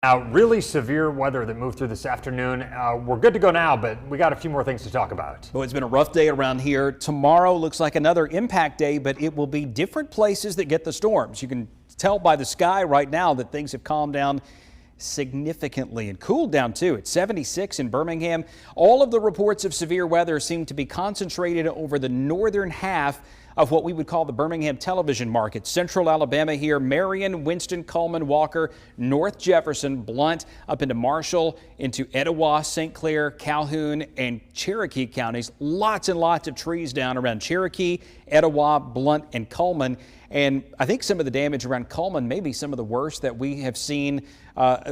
Now, really severe weather that moved through this afternoon. We're good to go now, but we got a few more things to talk about. Well, it's been a rough day around here. Tomorrow looks like another impact day, but it will be different places that get the storms. You can tell by the sky right now that things have calmed down significantly and cooled down too. It's 76 in Birmingham. All of the reports of severe weather seem to be concentrated over the northern half of what we would call the Birmingham television market. Central Alabama here, Marion, Winston, Coleman, Walker, North Jefferson, Blount, up into Marshall, into Etowah, St. Clair, Calhoun, and Cherokee counties. Lots and lots of trees down around Cherokee, Etowah, Blount, and Coleman. And I think some of the damage around Coleman may be some of the worst that we have seen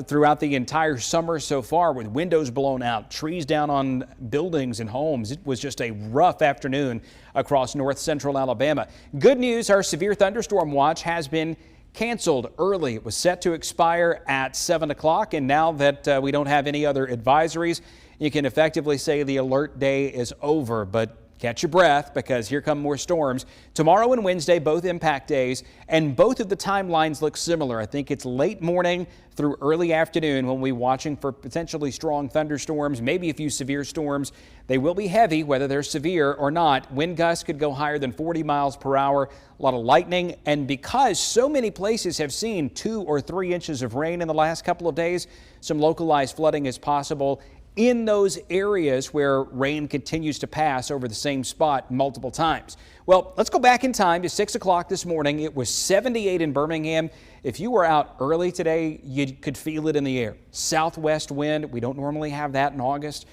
throughout the entire summer so far, with windows blown out, trees down on buildings and homes. It was just a rough afternoon across north central Alabama. Good news, our severe thunderstorm watch has been canceled early. It was set to expire at 7 o'clock, and now that we don't have any other advisories, you can effectively say the alert day is over. But catch your breath, because here come more storms. Tomorrow and Wednesday, both impact days, and both of the timelines look similar. I think it's late morning through early afternoon when we're watching for potentially strong thunderstorms, maybe a few severe storms. They will be heavy, whether they're severe or not. Wind gusts could go higher than 40 miles per hour, a lot of lightning, and because so many places have seen 2 or 3 inches of rain in the last couple of days, some localized flooding is possible in those areas where rain continues to pass over the same spot multiple times. Well, let's go back in time to 6 o'clock this morning. It was 78 in Birmingham. If you were out early today, you could feel it in the air. Southwest wind. We don't normally have that in August.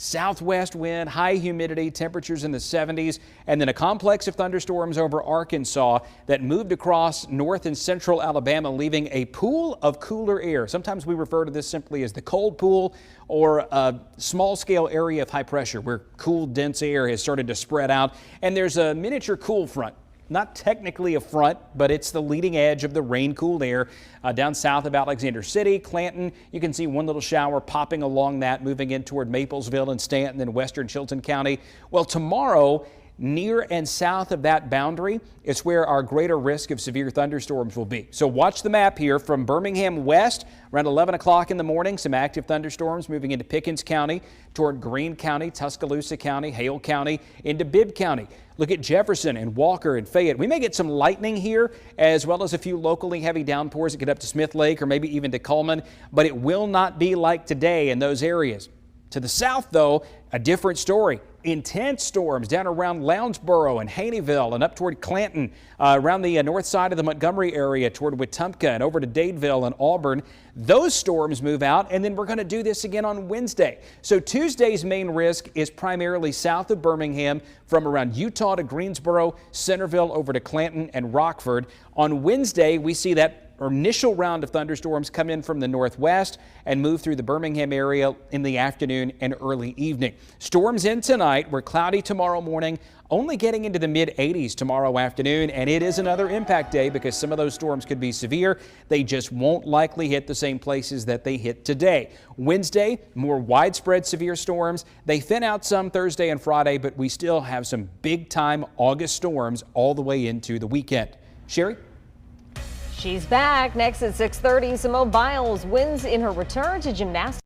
Southwest wind, high humidity, temperatures in the 70s, and then a complex of thunderstorms over Arkansas that moved across north and central Alabama, leaving a pool of cooler air. Sometimes we refer to this simply as the cold pool, or a small scale area of high pressure where cool, dense air has started to spread out, and there's a miniature cool front. Not technically a front, but it's the leading edge of the rain-cooled air down south of Alexander City, Clanton. You can see one little shower popping along that, moving in toward Maplesville and Stanton and western Chilton County. Well, tomorrow, near and south of that boundary, it's where our greater risk of severe thunderstorms will be. So watch the map here from Birmingham west, around 11 o'clock in the morning, some active thunderstorms moving into Pickens County, toward Greene County, Tuscaloosa County, Hale County, into Bibb County. Look at Jefferson and Walker and Fayette. We may get some lightning here, as well as a few locally heavy downpours that get up to Smith Lake or maybe even to Coleman, but it will not be like today in those areas. To the south, though, a different story. Intense storms down around Lounsboro and Haneyville and up toward Clanton, around the north side of the Montgomery area toward Wetumpka and over to Dadeville and Auburn. Those storms move out, and then we're going to do this again on Wednesday. So Tuesday's main risk is primarily south of Birmingham, from around Eutaw to Greensboro, Centerville over to Clanton and Rockford. On Wednesday, we see that initial round of thunderstorms come in from the northwest and move through the Birmingham area in the afternoon and early evening. Storms in tonight. We're cloudy tomorrow morning, only getting into the mid-80s tomorrow afternoon, and it is another impact day because some of those storms could be severe. They just won't likely hit the same places that they hit today. Wednesday, more widespread severe storms. They thin out some Thursday and Friday, but we still have some big-time August storms all the way into the weekend. Sherry? She's back next at 6:30. Simone Biles wins in her return to gymnastics.